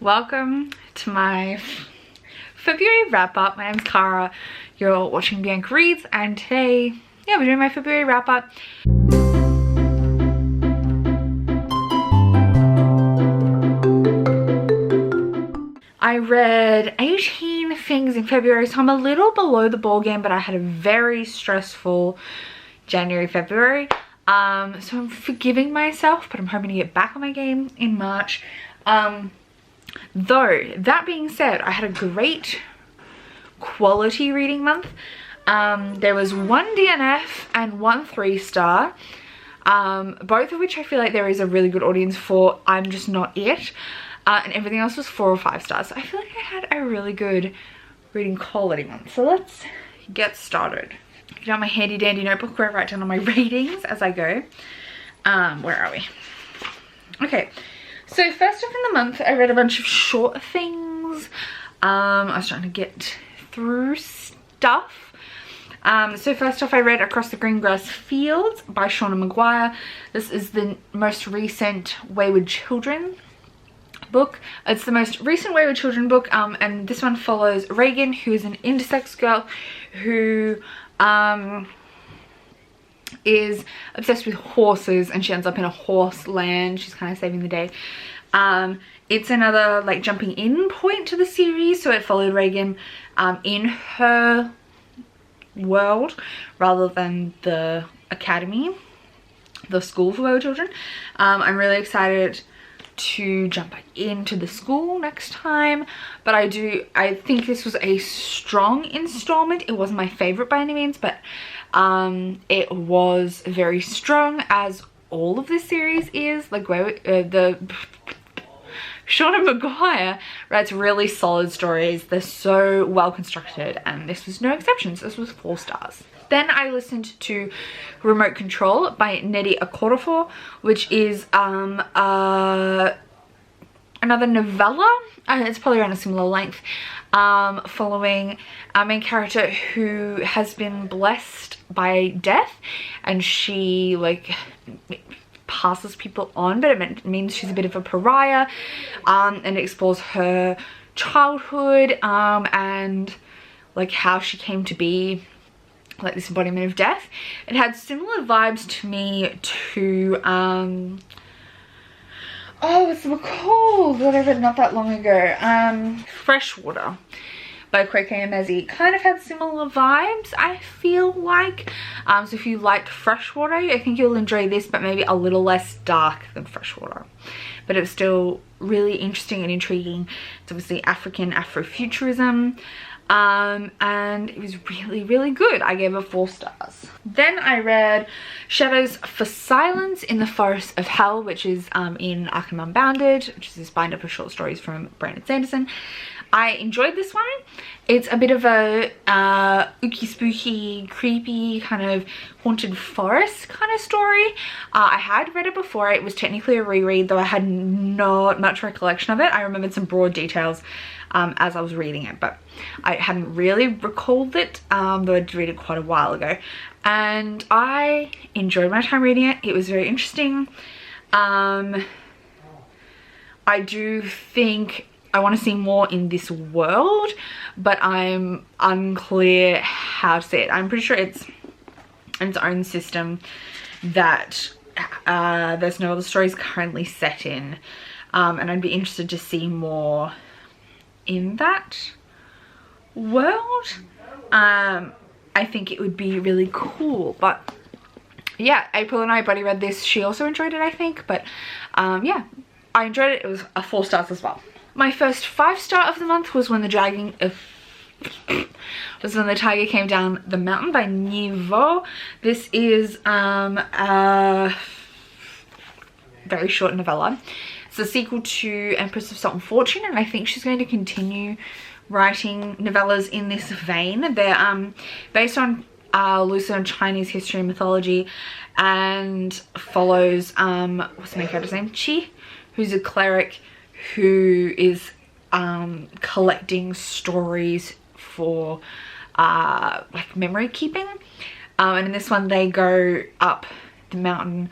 Welcome to my February wrap up. My name's Cara. You're watching Bianca Reads, and today, we're doing my February wrap up. I read 18 things in February, so I'm a little below the ball game, but I had a very stressful January, February. So I'm forgiving myself, but I'm hoping to get back on my game in March. Though, that being said, I had a great quality reading month. There was one DNF and one 3-star, both of which I feel like there is a really good audience for. I'm just not it. And everything else was 4 or 5 stars. So I feel like I had a really good reading quality month. So let's get started. Get out my handy dandy notebook where I write down all my ratings as I go. Where are we? Okay. So first off in the month, I read a bunch of short things. I was trying to get through stuff. So first off, I read Across the Green Grass Fields by Shannon Mcguire. This is the most recent Wayward Children book. It's the most recent Wayward Children book, and this one follows Reagan, who is an intersex girl who is obsessed with horses, and she ends up in a horse land. She's kind of saving the day. It's another like jumping in point to the series, so it followed Reagan in her world rather than the academy, the school for Wayward Children. I'm really excited to jump back into the school next time, but I think this was a strong installment. It wasn't my favorite by any means, but it was very strong, as all of this series is. Like Shannon Mcguire writes really solid stories. They're so well constructed, and this was no exception. So this was 4 stars. Then I listened to Remote Control by Nedi Okorafor, which is another novella. It's probably around a similar length, following our main character who has been blessed by death, and she like passes people on, but it means she's a bit of a pariah, and it explores her childhood and like how she came to be like this embodiment of death. It had similar vibes to me to what's the book called that I read not that long ago? Freshwater by Mezzi. Kind of had similar vibes, I feel like. So if you liked Freshwater, I think you'll enjoy this, but maybe a little less dark than Freshwater. But it's still really interesting and intriguing. It's obviously Afrofuturism. And it was really good. I gave it 4 stars. Then I read Shadows for Silence in the Forest of Hell, which is in Arkham Unbounded, which is this bind-up of short stories from Brandon Sanderson. I enjoyed this one. It's a bit of a ooky spooky, creepy, kind of haunted forest kind of story. I had read it before. It was technically a reread, though I had not much recollection of it. I remembered some broad details as I was reading it, but I hadn't really recalled it, though I did read it quite a while ago. And I enjoyed my time reading it. It was very interesting. I do think I want to see more in this world, but I'm unclear how to see it. I'm pretty sure it's its own system that there's no other stories currently set in, and I'd be interested to see more in that world. I think it would be really cool. But yeah, April and I buddy read this. She also enjoyed it, I think. But yeah, I enjoyed it. It was a 4 stars as well. My first 5-star of the month was When the Tiger Came Down the Mountain by Niveau. This is a very short novella. It's a sequel to Empress of Salt and Fortune, and I think she's going to continue writing novellas in this vein. They're based on loose Chinese history and mythology, and follows what's the main character's name? Chi, who's a cleric who is collecting stories for like memory keeping, and in this one they go up the mountain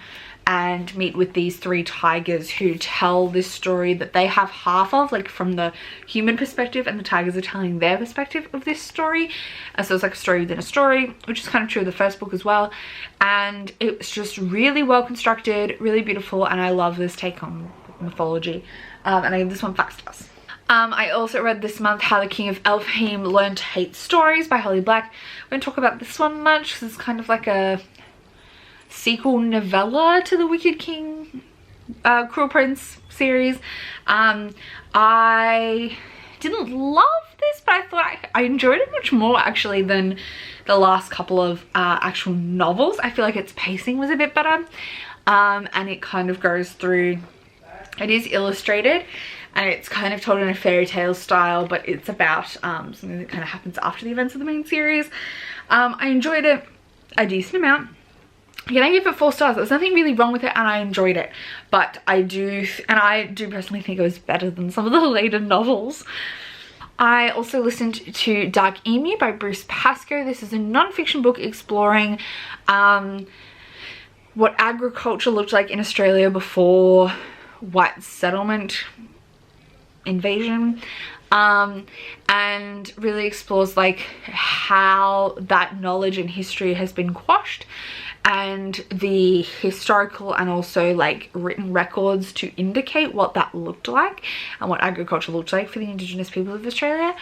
and meet with these 3 tigers who tell this story that they have half of, like from the human perspective, and the tigers are telling their perspective of this story. And so it's like a story within a story, which is kind of true of the first book as well. And it's just really well constructed, really beautiful, and I love this take on mythology. And I give this one 5 stars. I also read this month How the King of Elfheim Learned to Hate Stories by Holly Black. We won't talk about this one much because it's kind of like a sequel novella to the Wicked King, Cruel Prince series. I didn't love this, but I thought I enjoyed it much more actually than the last couple of actual novels. I feel like its pacing was a bit better, and it kind of goes through, it is illustrated and it's kind of told in a fairy tale style, but it's about something that kind of happens after the events of the main series. I enjoyed it a decent amount. Again, I give it 4 stars. There's nothing really wrong with it and I enjoyed it, but I do personally think it was better than some of the later novels. I also listened to Dark Emu by Bruce Pascoe. This is a non-fiction book exploring what agriculture looked like in Australia before white settlement invasion, and really explores like how that knowledge and history has been quashed, and the historical and also like written records to indicate what that looked like and what agriculture looked like for the Indigenous people of Australia.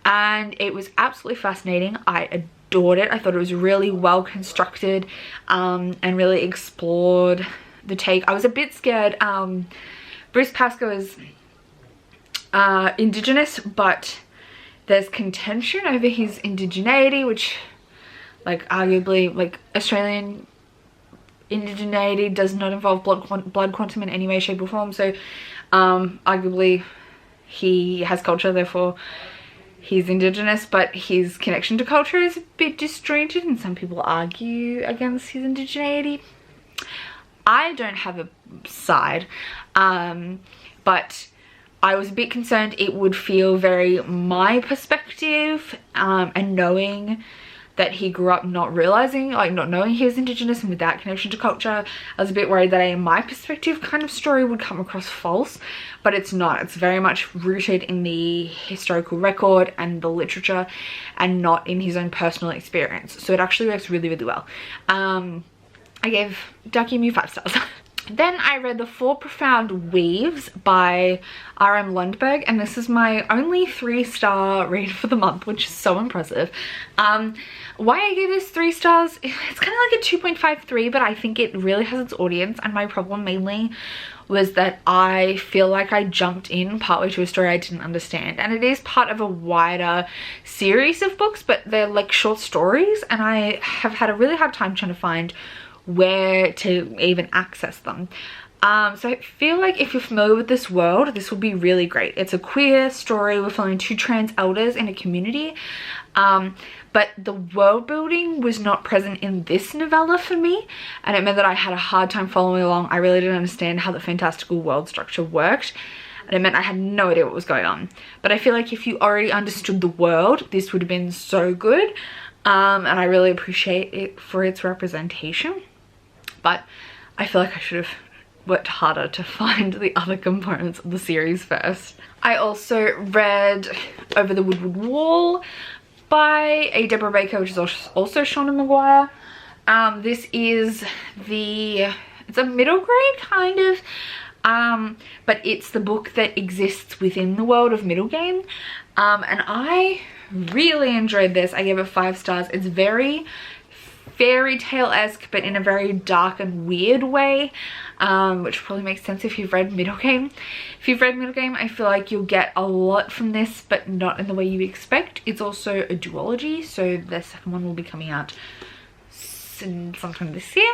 And it was absolutely fascinating. I adored it. I thought it was really well constructed, and really explored the take. I was a bit scared. Bruce Pascoe is Indigenous, but there's contention over his indigeneity, which like arguably like Australian indigeneity does not involve blood quantum in any way, shape or form. So arguably he has culture, therefore he's Indigenous, but his connection to culture is a bit disjointed and some people argue against his indigeneity. I don't have a side, but I was a bit concerned it would feel very my perspective, and knowing that he grew up not realizing, like not knowing he was Indigenous and without connection to culture, I was a bit worried that a my perspective kind of story would come across false, but it's not. It's very much rooted in the historical record and the literature and not in his own personal experience. So it actually works really, really well. I gave Dark Emu 5 stars. Then I read The 4 Profound Weaves by R.M. Lundberg, and this is my only 3-star read for the month, which is so impressive. Why I gave this 3 stars, it's kind of like a 2.53, but I think it really has its audience, and my problem mainly was that I feel like I jumped in partway to a story I didn't understand, and it is part of a wider series of books, but they're like short stories, and I have had a really hard time trying to find where to even access them. So I feel like if you're familiar with this world, this will be really great. It's a queer story. We're following 2 trans elders in a community, but the world building was not present in this novella for me, and it meant that I had a hard time following along. I really didn't understand how the fantastical world structure worked, and it meant I had no idea what was going on. But I feel like if you already understood the world, this would have been so good, and I really appreciate it for its representation. But I feel like I should have worked harder to find the other components of the series first. I also read Over the Woodward Wall by A. Deborah Baker, which is also Shannon Mcguire. This is it's a middle grade kind of, but it's the book that exists within the world of Middle Game. And I really enjoyed this. I gave it 5 stars. It's very fairy tale-esque, but in a very dark and weird way, which probably makes sense if you've read Middle Game. If you've read Middle Game, I feel like you'll get a lot from this, but not in the way you expect. It's also a duology, so the second one will be coming out sometime this year.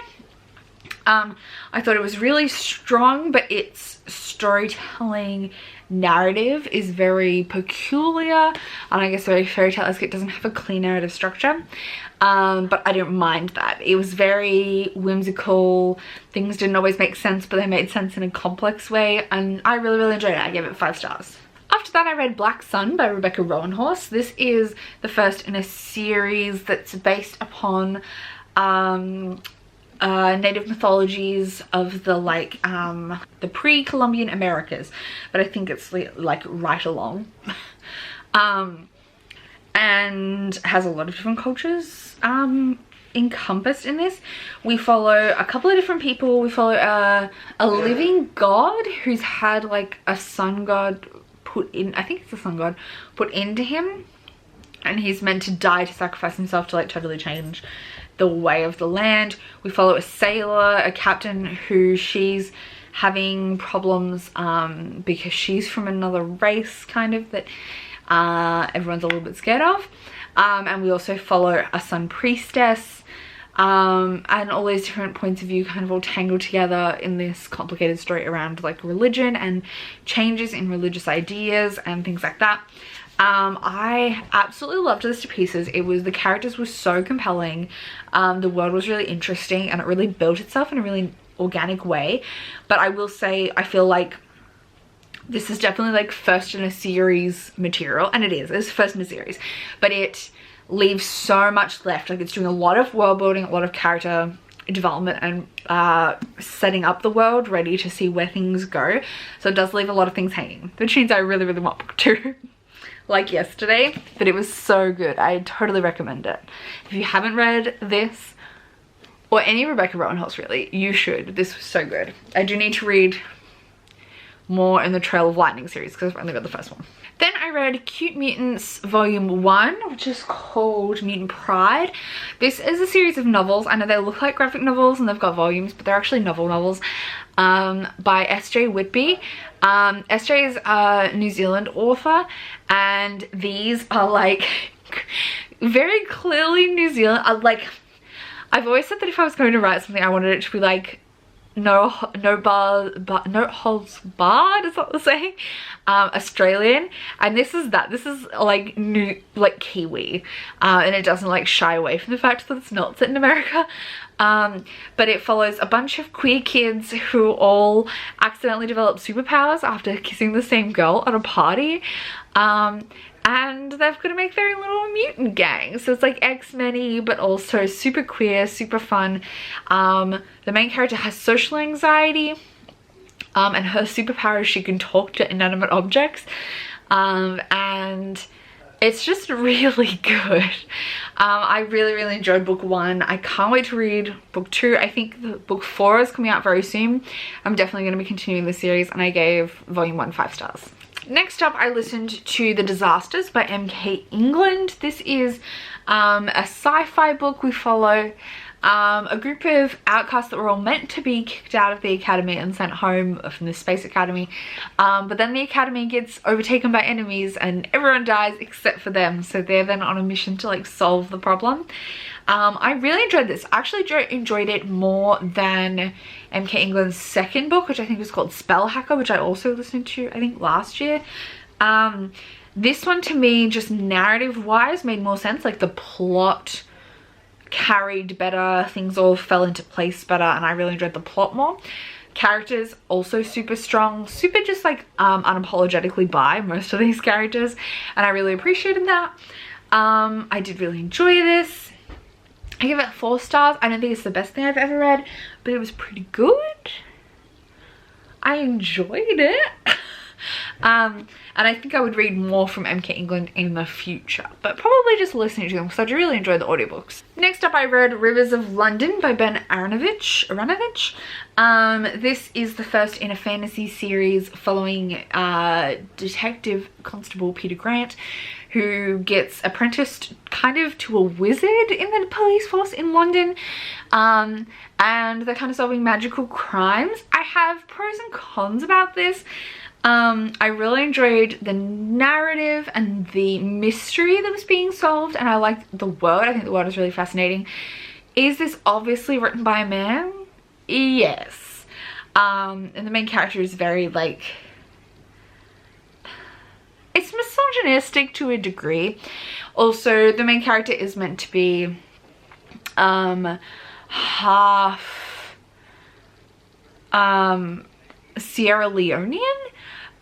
I thought it was really strong, but its storytelling narrative is very peculiar, and I guess very fairy tale-esque. It doesn't have a clear narrative structure, but I didn't mind that. It was very whimsical. Things didn't always make sense, but they made sense in a complex way, and I really, really enjoyed it. I gave it 5 stars. After that, I read Black Sun by Rebecca Rowanhorse. This is the first in a series that's based upon native mythologies of the like the pre-Columbian Americas, but I think it's like right along. And has a lot of different cultures encompassed in this. We follow a couple of different people. We follow a living god who's had like a sun god put in, I think it's a sun god put into him, and he's meant to die to sacrifice himself to like totally change the way of the land. We follow a sailor, a captain, who she's having problems because she's from another race kind of that everyone's a little bit scared of. And we also follow a sun priestess, and all these different points of view kind of all tangled together in this complicated story around like religion and changes in religious ideas and things like that. I absolutely loved this to pieces. The characters were so compelling, the world was really interesting, and it really built itself in a really organic way. But I will say, I feel like this is definitely like first in a series material, and it's first in a series, but it leaves so much left. Like, it's doing a lot of world building, a lot of character development, and setting up the world ready to see where things go. So it does leave a lot of things hanging, which means I really want book 2 like yesterday. But it was so good. I totally recommend it. If you haven't read this or any Rebecca Rowan Hulse, really, you should. This was so good. I do need to read more in the Trail of Lightning series because I've only read the first one. Then I read Cute Mutants Volume 1, which is called Mutant Pride. This is a series of novels. I know they look like graphic novels and they've got volumes, but they're actually novels by S.J. Whitby. S.J. is a New Zealand author, and these are like very clearly New Zealand. I've always said that if I was going to write something, I wanted it to be like no holds barred, is that the saying? Australian, and this is like new, like Kiwi, and it doesn't like shy away from the fact that it's not set in America. But it follows a bunch of queer kids who all accidentally develop superpowers after kissing the same girl at a party, and they've got to make their own little mutant gang. So it's like X-Men-y, but also super queer, super fun. The main character has social anxiety, and her superpower is she can talk to inanimate objects, and it's just really good. I really enjoyed book 1. I can't wait to read book 2. I think the book 4 is coming out very soon. I'm definitely going to be continuing the series, and I gave volume 1 5 stars. Next up, I listened to The Disasters by M.K. England. This is a sci-fi book. We follow a group of outcasts that were all meant to be kicked out of the academy and sent home from the space academy, but then the academy gets overtaken by enemies and everyone dies except for them, so they're then on a mission to like solve the problem. I really enjoyed this. I actually enjoyed it more than M.K. England's second book, which I think was called Spell Hacker, which I also listened to I think last year. This one to me, just narrative wise, made more sense. Like the plot carried better, things all fell into place better, and I really enjoyed the plot more. Characters also super strong, super just like unapologetically bi, most of these characters, and I really appreciated that. I did really enjoy this. I give it 4 stars. I don't think it's the best thing I've ever read, but it was pretty good. I enjoyed it. And I think I would read more from M.K. England in the future, but probably just listening to them because I do really enjoy the audiobooks. Next up, I read Rivers of London by Ben Aranovich. This is the first in a fantasy series following Detective Constable Peter Grant, who gets apprenticed kind of to a wizard in the police force in London, and they're kind of solving magical crimes. I have pros and cons about this. I really enjoyed the narrative and the mystery that was being solved, and I liked the world. I think the world is really fascinating. Is this obviously written by a man? Yes. And the main character is very like, it's misogynistic to a degree. Also, the main character is meant to be half Sierra Leonean,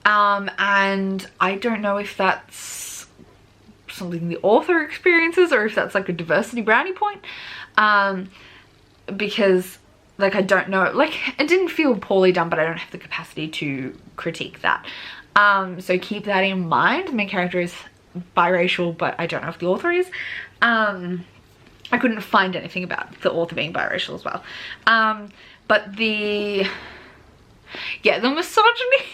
and I don't know if that's something the author experiences or if that's like a diversity brownie point, because like, I don't know, like, it didn't feel poorly done, but I don't have the capacity to critique that. So keep that in mind. The main character is biracial, but I don't know if the author is. I couldn't find anything about the author being biracial as well. But the misogyny,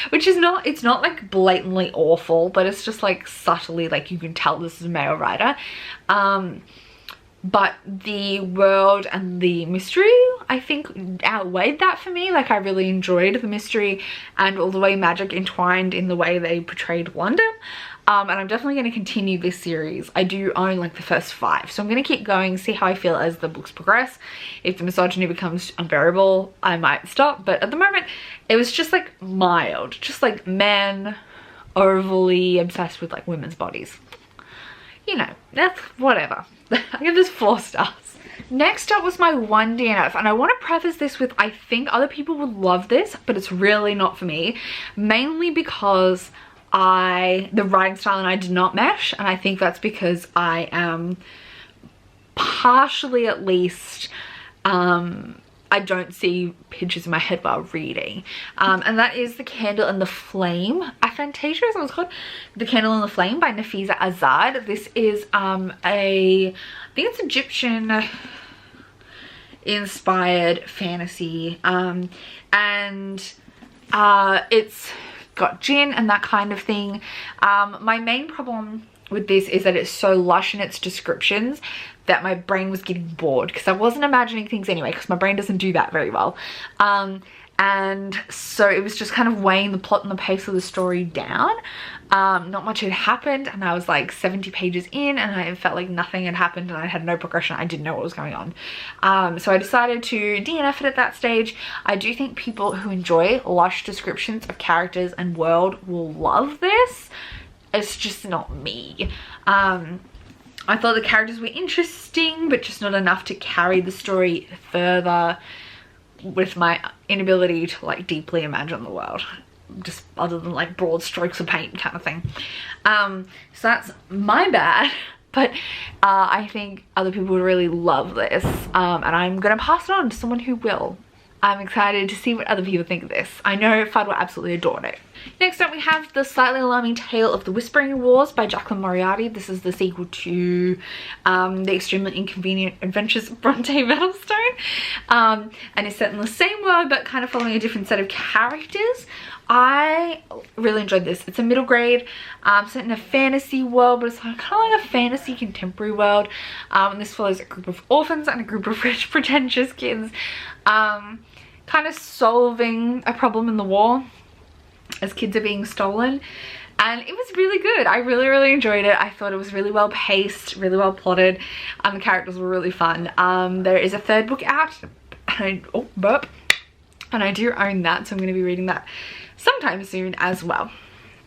which is not, it's not like blatantly awful, but it's just like subtly, like, you can tell this is a male writer. But the world and the mystery, I think, outweighed that for me. Like, I really enjoyed the mystery and all the way magic entwined in the way they portrayed London. And I'm definitely going to continue this series. I do own like the first 5, so I'm going to keep going, see how I feel as the books progress. If the misogyny becomes unbearable, I might stop, but at the moment it was just like mild, just like men overly obsessed with like women's bodies. You know, that's whatever. I give this 4 stars. Next up was my 1 DNF, and I want to preface this with, I think other people would love this, but it's really not for me, mainly because the writing style and I did not mesh, and I think that's because I am partially, at least, I don't see pictures in my head while reading, and that is The Candle and the Flame. Aphantasia is what it's called. The Candle and the Flame by Nafiza Azad. This is I think it's Egyptian inspired fantasy, and it's got gin and that kind of thing. My main problem with this is that it's so lush in its descriptions that my brain was getting bored, because I wasn't imagining things anyway, because my brain doesn't do that very well. And so it was just kind of weighing the plot and the pace of the story down. Not much had happened, and I was like 70 pages in and I felt like nothing had happened and I had no progression. I didn't know what was going on. So I decided to DNF it at that stage. I do think people who enjoy lush descriptions of characters and world will love this. It's just not me. I thought the characters were interesting, but just not enough to carry the story further with my inability to like deeply imagine the world, just other than like broad strokes of paint kind of thing. So that's my bad, but I think other people would really love this, and I'm gonna pass it on to someone who will. I'm excited to see what other people think of this. I know Fudd will absolutely adore it. Next up we have The Slightly Alarming Tale of the Whispering Wars by Jacqueline Moriarty. This is the sequel to The Extremely Inconvenient Adventures of Bronte Metalstone, and it's set in the same world but kind of following a different set of characters. I really enjoyed this. It's a middle grade, set in a fantasy world, but it's kind of like a fantasy contemporary world. And this follows a group of orphans and a group of rich pretentious kids kind of solving a problem in the war as kids are being stolen, and it was really good. I really enjoyed it. I thought it was really well paced, really well plotted, and the characters were really fun. There is a 3rd book out, and I do own that, so I'm going to be reading that sometime soon as well.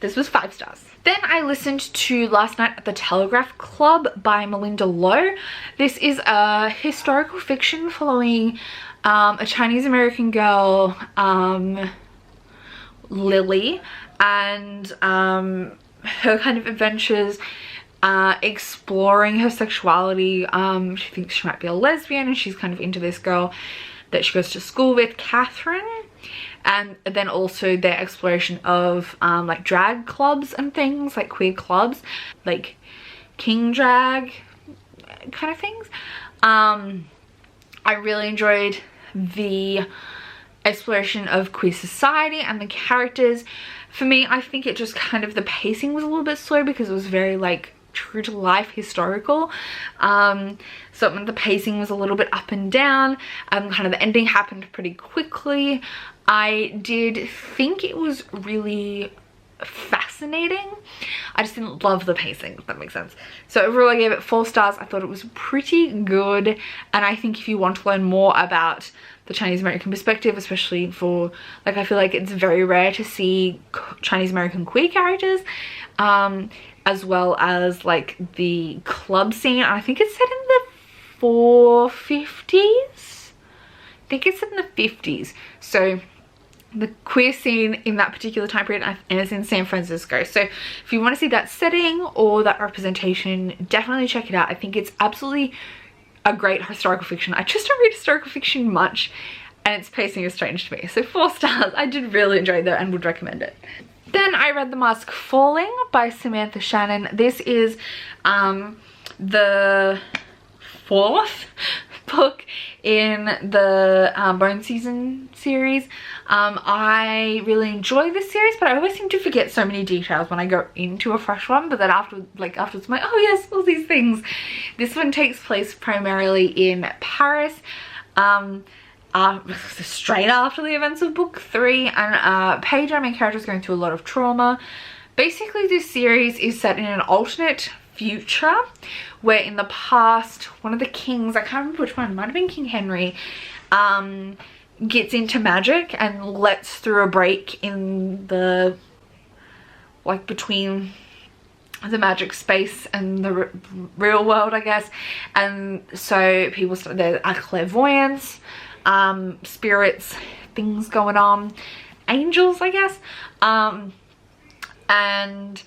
This was 5 stars. Then I listened to Last Night at the Telegraph Club by Melinda Lowe. This is a historical fiction following a Chinese American girl, Lily, and her kind of adventures exploring her sexuality. She thinks she might be a lesbian, and she's kind of into this girl that she goes to school with, Catherine. And then also their exploration of like drag clubs and things, like queer clubs, like king drag kind of things. I really enjoyed the exploration of queer society and the characters. For me, I think it just kind of, the pacing was a little bit slow because it was very like true to life historical. So the pacing was a little bit up and down, kind of the ending happened pretty quickly. I did think it was really fascinating. I just didn't love the pacing, if that makes sense. So overall I gave it 4 stars. I thought it was pretty good, and I think if you want to learn more about the Chinese American perspective, especially for, like, I feel like it's very rare to see Chinese American queer characters, as well as like the club scene. I think it's set in the 450s. I think it's in the 50s. So the queer scene in that particular time period, and it's in San Francisco. So if you want to see that setting or that representation, definitely check it out. I think it's absolutely a great historical fiction. I just don't read historical fiction much, and its pacing is strange to me. So 4 stars. I did really enjoy that and would recommend it. Then I read The Mask Falling by Samantha Shannon. This is the 4th book in the Bone Season series. I really enjoy this series, but I always seem to forget so many details when I go into a fresh one, but then afterwards I'm like, oh yes, all these things. This one takes place primarily in Paris, straight after the events of book 3, and Paige, our main character, is going through a lot of trauma. Basically, this series is set in an alternate future where in the past one of the kings, I can't remember which one, might have been King Henry, gets into magic and lets through a break in the, like, between the magic space and the real world, I guess. And so people start, there are clairvoyance, spirits, things going on, angels, I guess, and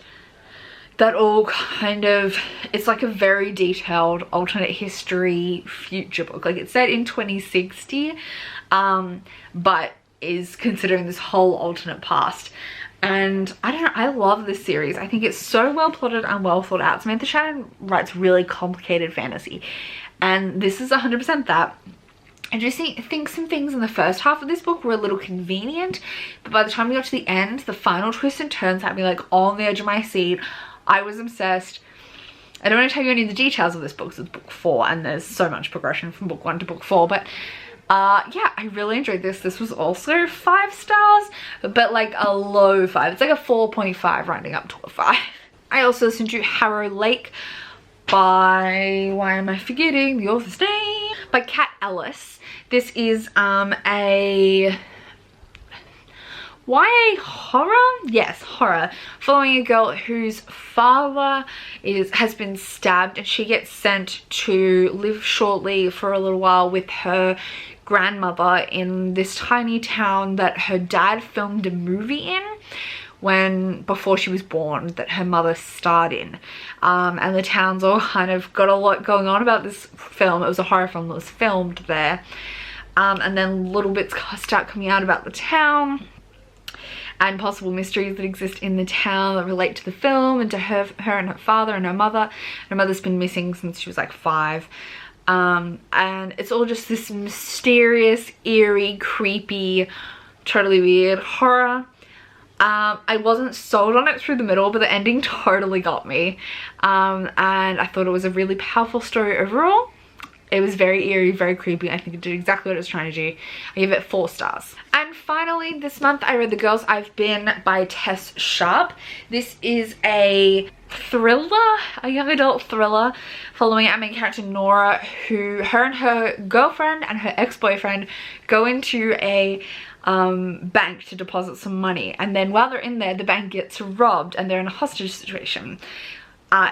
that all kind of, it's like a very detailed alternate history future book. Like, it's set in 2060, but is considering this whole alternate past. And I don't know, I love this series. I think it's so well plotted and well thought out. Samantha Shannon writes really complicated fantasy, and this is 100% that. I just think some things in the first half of this book were a little convenient, but by the time we got to the end, the final twists and turns had me like on the edge of my seat. I was obsessed. I don't want to tell you any of the details of this book, because it's book 4 and there's so much progression from book 1 to book 4, but yeah, I really enjoyed this. This was also 5 stars, but like a low 5. It's like a 4.5 rounding up to a 5. I also listened to Harrow Lake by, why am I forgetting the author's name? By Kat Ellis. This is a YA horror? Yes, horror. Following a girl whose father has been stabbed, and she gets sent to live shortly for a little while with her grandmother in this tiny town that her dad filmed a movie in before she was born, that her mother starred in. And the town's all kind of got a lot going on about this film. It was a horror film that was filmed there. And then little bits start coming out about the town and possible mysteries that exist in the town that relate to the film and to her and her father and her mother. Her mother's been missing since she was like 5. And it's all just this mysterious, eerie, creepy, totally weird horror. I wasn't sold on it through the middle, but the ending totally got me. And I thought it was a really powerful story overall. It was very eerie, very creepy. I think it did exactly what it was trying to do. I give it 4 stars. And finally, this month I read The Girls I've Been by Tess Sharp. This is a thriller, a young adult thriller, following our main character Nora, who her and her girlfriend and her ex-boyfriend go into a bank to deposit some money, and then while they're in there, the bank gets robbed and they're in a hostage situation.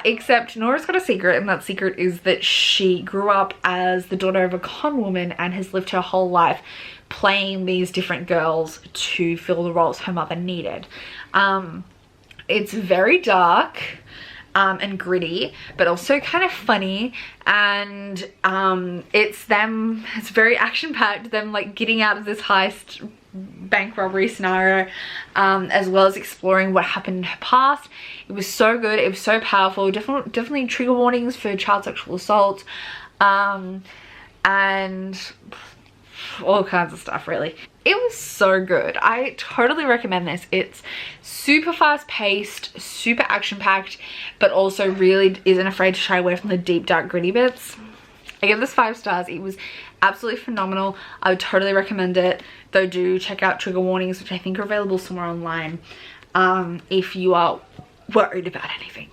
Except Nora's got a secret, and that secret is that she grew up as the daughter of a con woman and has lived her whole life playing these different girls to fill the roles her mother needed. It's very dark and gritty, but also kind of funny, and it's very action-packed, them like getting out of this heist bank robbery scenario, as well as exploring what happened in her past. It was so good, it was so powerful. Definitely trigger warnings for child sexual assault, and all kinds of stuff, really. It was so good. I totally recommend this. It's super fast paced, super action packed, but also really isn't afraid to shy away from the deep, dark, gritty bits. I give this 5 stars. It was absolutely phenomenal. I would totally recommend it, though do check out trigger warnings, which I think are available somewhere online, if you are worried about anything.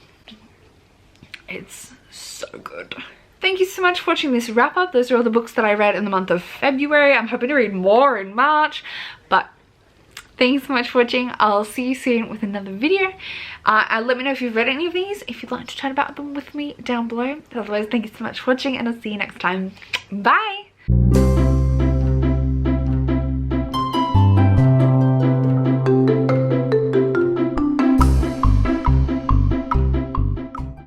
It's so good. Thank you so much for watching this wrap up. Those are all the books that I read in the month of February. I'm hoping to read more in March, but thanks so much for watching. I'll see you soon with another video. And let me know if you've read any of these, if you'd like to chat about them with me down below. Otherwise, thank you so much for watching, and I'll see you next time. Bye!